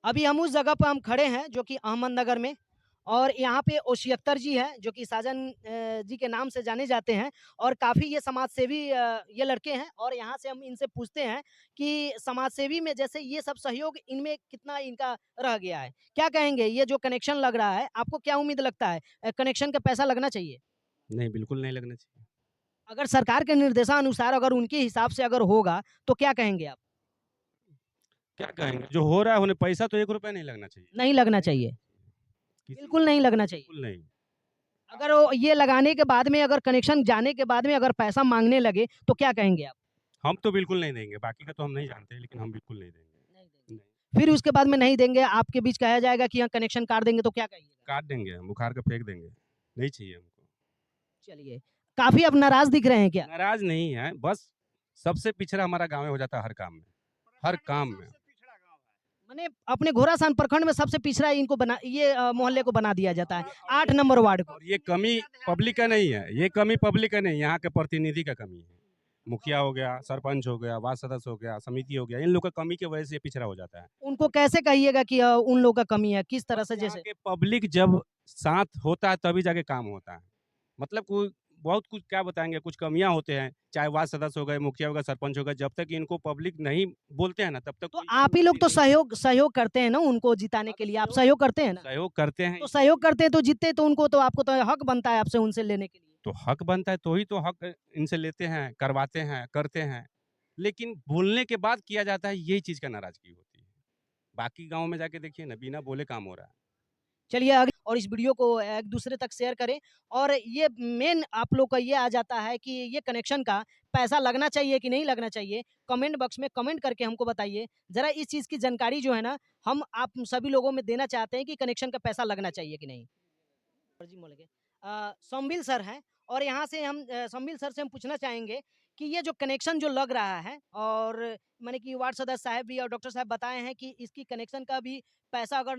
अभी हम उस जगह पर हम खड़े हैं जो कि अहमदनगर में और यहाँ पे ओशियत्तर जी हैं जो कि साजन जी के नाम से जाने जाते हैं और काफ़ी ये समाज सेवी ये लड़के हैं और यहाँ से हम इनसे पूछते हैं कि समाज सेवी में जैसे ये सब सहयोग इनमें कितना इनका रह गया है। क्या कहेंगे ये जो कनेक्शन लग रहा है आपको क्या उम्मीद लगता है कनेक्शन का पैसा लगना चाहिए? नहीं, बिल्कुल नहीं लगना चाहिए। अगर सरकार के निर्देशानुसार अगर उनके हिसाब से अगर होगा तो क्या कहेंगे आप? क्या कहेंगे? जो हो रहा है उन्हें पैसा तो ₹1 नहीं लगना चाहिए। नहीं लगना नहीं चाहिए, लगना चाहिए। किसी बिल्कुल नहीं लगना चाहिए। बिल्कुल नहीं। अगर वो ये लगाने के बाद में अगर कनेक्शन जाने के बाद में अगर पैसा माँगने लगे, तो क्या कहेंगे आप? हम तो बिल्कुल नहीं देंगे, बाकी का तो हम नहीं जानते, लेकिन हम बिल्कुल नहीं नहीं देंगे। देंगे। नहीं, फिर उसके बाद में नहीं देंगे, आपके बीच कहा जाएगा कि हाँ, कनेक्शन काट देंगे, तो क्या कहिएगा? काट देंगे हम, उखाड़ के फेंक देंगे। नहीं चाहिए हमको। चलिए, काफ़ी अब नाराज़ दिख रहे हैं क्या? नाराज़ नहीं हैं, बस सबसे पिछड़ा हमारा गाँव हो जाता है हर काम में। हर काम में। माने अपने घोड़ासान प्रखंड में सबसे पिछड़ा इनको बना ये मोहल्ले को बना दिया जाता है, और 8 ये नंबर वार्ड को। और ये कमी पब्लिक का नहीं है, ये कमी पब्लिक का नहीं है, यहाँ के प्रतिनिधि का कमी है। मुखिया हो गया, सरपंच हो गया, वार्ड सदस्य हो गया, समिति हो गया, इन लोग का कमी की वजह से ये पिछड़ा हो जाता है। उनको कैसे कहिएगा कि उन लोगों का कमी है, किस तरह बस से यहाँ जैसे? के पब्लिक जब साथ होता है तभी जाके काम होता है। मतलब कोई बहुत कुछ क्या बताएँगे, कुछ कमियाँ होते हैं, चाहे वार्ड सदस्य हो गए, मुखिया हो गया, सरपंच हो गया, जब तक इनको पब्लिक नहीं बोलते हैं ना, तब तक तो कोई काम आप ही लोग जल्दी तो नहीं होता। सहयोग करते हैं ना उनको जिताने हाँ, के तो लिए, आप सहयोग करते हैं ना? सहयोग करते हैं तो इसीलिए सहयोग करते हैं तो जीतते तो उनको तो आपको तो हक बनता है आपसे उनसे लेने के लिए। तो हक बनता है, तो ही तो हक इनसे लेते हैं, करवाते हैं, करते हैं। लेकिन बोलने के बाद किया जाता है, यही चीज़ का नाराज़गी होती है। बाकी गाँव में जाके देखिए ना, बिना बोले काम हो रहा है। चलिए आगे और इस वीडियो को एक दूसरे तक शेयर करें और ये मेन आप लोग का ये आ जाता है कि ये कनेक्शन का पैसा लगना चाहिए कि नहीं लगना चाहिए कमेंट बॉक्स में कमेंट करके हमको बताइए ज़रा इस चीज़ की जानकारी जो है ना हम आप सभी लोगों में देना चाहते हैं कि कनेक्शन का पैसा लगना चाहिए कि नहीं। फर्जी मोल के सोमबिल सर हैं और यहाँ से हम सोमबिल सर से हम पूछना चाहेंगे कि ये जो कनेक्शन जो लग रहा है और माने कि वार्ड सदस्य साहब भी और डॉक्टर साहब बताए हैं कि इसकी कनेक्शन का भी पैसा अगर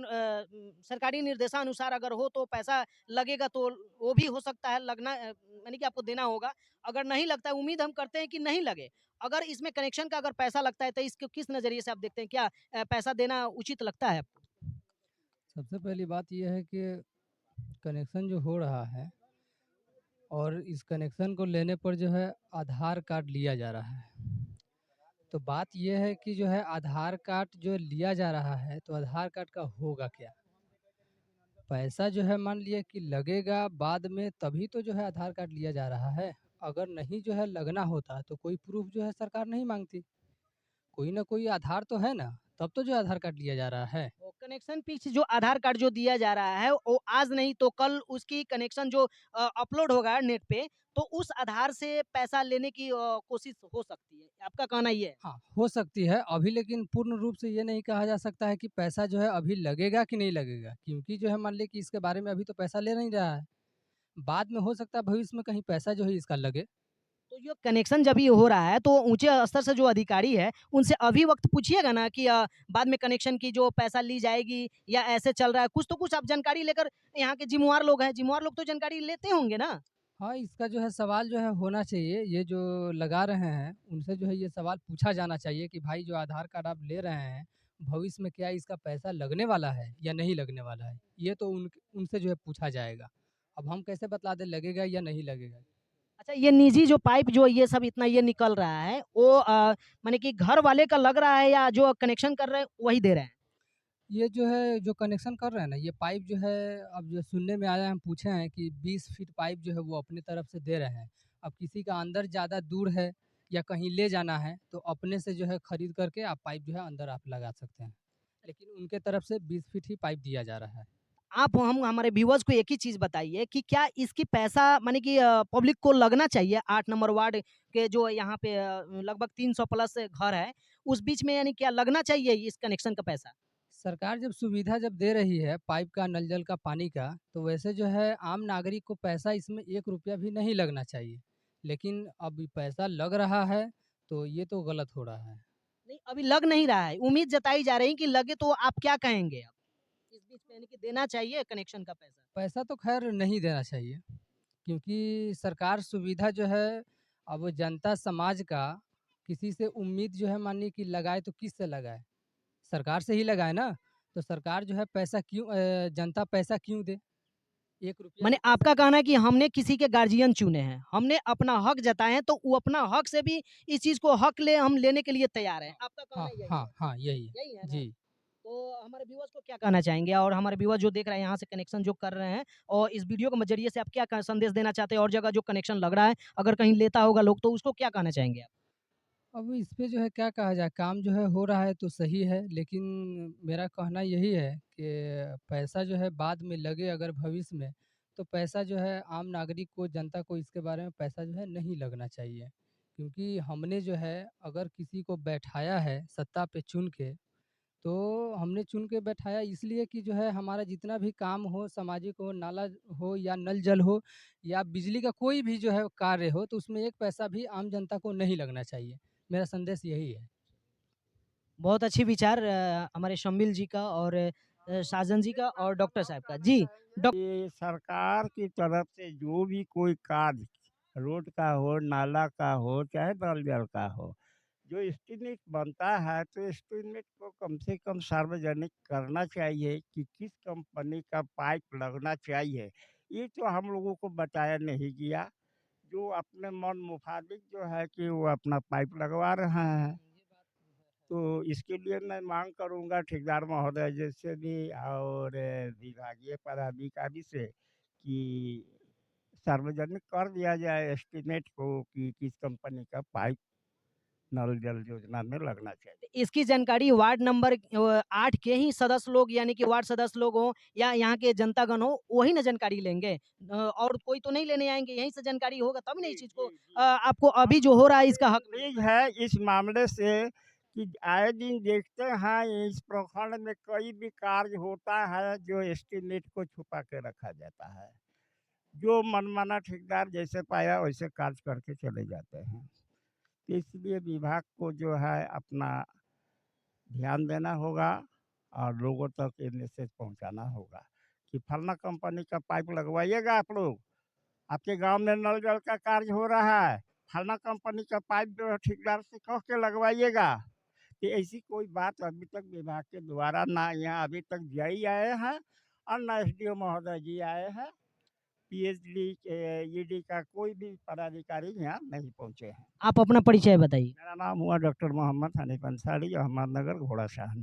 सरकारी निर्देशानुसार अगर हो तो पैसा लगेगा तो वो भी हो सकता है लगना माने कि आपको देना होगा। अगर नहीं लगता है उम्मीद हम करते हैं कि नहीं लगे। अगर इसमें कनेक्शन का अगर पैसा लगता है तो इसको किस नज़रिए से आप देखते हैं? क्या पैसा देना उचित लगता है आपको? सबसे पहली बात ये है कि कनेक्शन जो हो रहा है और इस कनेक्शन को लेने पर जो है आधार कार्ड लिया जा रहा है। तो बात ये है कि जो है आधार कार्ड जो लिया जा रहा है तो आधार कार्ड का होगा क्या? पैसा जो है मान लिया कि लगेगा बाद में तभी तो जो है आधार कार्ड लिया जा रहा है। अगर नहीं जो है लगना होता तो कोई प्रूफ़ जो है सरकार नहीं माँगती। कोई ना कोई आधार तो है ना, तब तो जो आधार कार्ड लिया जा रहा है। वो कनेक्शन पीछे जो आधार कार्ड जो दिया जा रहा है वो आज नहीं तो कल उसकी कनेक्शन जो अपलोड होगा नेट पे तो उस आधार से पैसा लेने की कोशिश हो सकती है। आपका कहना ये है? हाँ, हो सकती है अभी लेकिन पूर्ण रूप से ये नहीं कहा जा सकता है कि पैसा जो है अभी लगेगा कि नहीं लगेगा क्योंकि जो है मान लीजिए कि इसके बारे में अभी तो पैसा ले नहीं रहा है। बाद में हो सकता है भविष्य में कहीं पैसा जो है इसका लगे। तो ये कनेक्शन जब ये हो रहा है तो ऊँचे स्तर से जो अधिकारी है उनसे अभी वक़्त पूछिएगा ना कि बाद में कनेक्शन की जो पैसा ली जाएगी या ऐसे चल रहा है कुछ तो कुछ आप जानकारी लेकर यहाँ के ज़िम्मेवार लोग हैं, ज़िम्मेवार लोग तो जानकारी लेते होंगे ना? हाँ, इसका जो है सवाल जो है होना चाहिए, ये जो लगा रहे हैं, उनसे जो है ये सवाल पूछा जाना चाहिए कि भाई जो आधार कार्ड आप ले रहे हैं, भविष्य में क्या इसका पैसा लगने वाला है या नहीं लगने वाला है? ये तो उनसे जो है पूछा जाएगा। अब हम कैसे बतला दें लगेगा या नहीं लगेगा? अच्छा ये निजी जो पाइप जो ये सब इतना ये निकल रहा है वो माने कि घर वाले का लग रहा है या जो कनेक्शन कर रहे हैं वही दे रहे हैं? ये जो है जो कनेक्शन कर रहे हैं ना, ये पाइप जो है अब जो सुनने में आया है हम पूछे हैं कि 20 फीट पाइप जो है वो अपनी तरफ से दे रहे हैं। अब किसी का अंदर ज़्यादा दूर है या कहीं ले जाना है तो अपने से जो है खरीद करके आप पाइप जो है अंदर आप लगा सकते हैं। लेकिन उनके तरफ से 20 फीट ही पाइप दिया जा रहा है। आप हम हमारे व्यूअर्स को एक ही चीज़ बताइए कि क्या इसकी पैसा माने कि पब्लिक को लगना चाहिए 8 नंबर वार्ड के जो यहाँ पे लगभग 300 प्लस घर है, उस बीच में यानी क्या लगना चाहिए इस कनेक्शन का पैसा? सरकार जब सुविधा जब दे रही है पाइप का, नल जल का, पानी का, तो वैसे जो है आम नागरिक को पैसा इसमें 1 रुपया भी नहीं लगना चाहिए। लेकिन अब पैसा लग रहा है, तो ये तो गलत हो रहा है। नहीं, अभी लग नहीं रहा है, उम्मीद जताई जा रही है कि लगे तो आप क्या कहेंगे अब? इस बीच में यानी कि देना चाहिए कनेक्शन का पैसा? पैसा तो ख़ैर नहीं देना चाहिए, क्योंकि सरकार सुविधा जो है अब जनता समाज का किसी से उम्मीद जो है मानिए कि लगाए तो किससे लगाए? सरकार से ही लगाए ना। तो सरकार जो है पैसा क्यों जनता पैसा क्यों दे? 1 रुपया माने भी पैसा आपका कहना है कि हमने किसी के गार्जियन चुने हैं, हमने अपना हक जताए हैं, तो वो अपना हक से भी इस चीज़ को हक हम लेने के लिए तैयार हैं। आपका कहना हाँ, यही है, हाँ, हाँ, यही है। यही है ना? जी। तो हमारे व्यूअर्स को क्या कहना चाहेंगे और हमारे व्यूअर्स जो देख रहे हैं यहाँ से कनेक्शन जो कर रहे हैं और इस वीडियो के ज़रिए से आप क्या संदेश देना चाहते हैं और जगह जो कनेक्शन लग रहा है अगर कहीं लेता होगा लोग तो उसको क्या कहना चाहेंगे आप? अब इस पे जो है क्या कहा जाए, काम जो है हो रहा है तो सही है, लेकिन मेरा कहना यही है कि पैसा जो है बाद में लगे अगर भविष्य में, तो पैसा जो है आम नागरिक को, जनता को इसके बारे में पैसा जो है नहीं लगना चाहिए। क्योंकि हमने जो है अगर किसी को बैठाया है सत्ता पे चुन के, तो हमने चुन के बैठाया इसलिए कि जो है हमारा जितना भी काम हो, सामाजिक हो, नाला हो या नल जल हो या बिजली का कोई भी जो है कार्य हो, तो उसमें 1 पैसा भी आम जनता को नहीं लगना चाहिए। मेरा संदेश यही है। बहुत अच्छी विचार हमारे शम्मिल जी का और साजन जी का और डॉक्टर साहब का। जी, डॉ ये सरकार की तरफ से जो भी कोई कार्य रोड का हो, नाला का हो, चाहे नल जल का हो, जो एस्टीमेट बनता है तो एस्टीमेट को कम से कम सार्वजनिक करना चाहिए कि किस कंपनी का पाइप लगना चाहिए। ये तो हम लोगों को बताया नहीं गया। जो अपने मन मुताबिक जो है कि वो अपना पाइप लगवा रहे हैं। तो इसके लिए मैं मांग करूँगा ठेकेदार महोदय जी से भी और विभागीय पदाधिकारी से कि सार्वजनिक कर दिया जाए एस्टीमेट को कि किस कंपनी का पाइप नल जल योजना में लगना चाहिए। इसकी जानकारी वार्ड नंबर 8 के ही सदस्य लोग यानी कि वार्ड सदस्य लोग हों या यहाँ के जनतागण हो, वही ना जानकारी लेंगे और कोई तो नहीं लेने आएँगे, यहीं से जानकारी होगा तब ना इस जी, चीज़ को जी, जी। आपको अभी जो हो रहा है इसका हक मिलेगा। ठीक है इस मामले से कि आए दिन देखते हैं इस प्रखंड में कई भी कार्य होता है जो एस्टीमेट को छुपा के रखा जाता है। जो मनमाना ठेकेदार जैसे पाया वैसे कार्य करके चले जाते हैं। तो इसलिए विभाग को जो है अपना ध्यान देना होगा और लोगों तक ये मैसेज पहुंचाना होगा कि फलना कंपनी का पाइप लगवाइएगा आप लोग। आपके गांव में नल जल का कार्य हो रहा है, फलना कंपनी का पाइप जो है ठेकेदार से कह के लगवाइएगा। कि ऐसी कोई बात अभी तक विभाग के द्वारा ना यहाँ अभी तक जेई आए हैं और ना एसडीओ महोदय जी आए हैं। पीएचडी ईडी का कोई भी पदाधिकारी यहाँ नहीं पहुँचे हैं। आप अपना परिचय बताइए। मेरा नाम हुआ डॉक्टर मोहम्मद हनीफ अंसारी, अहमदनगर घोड़ाशहर।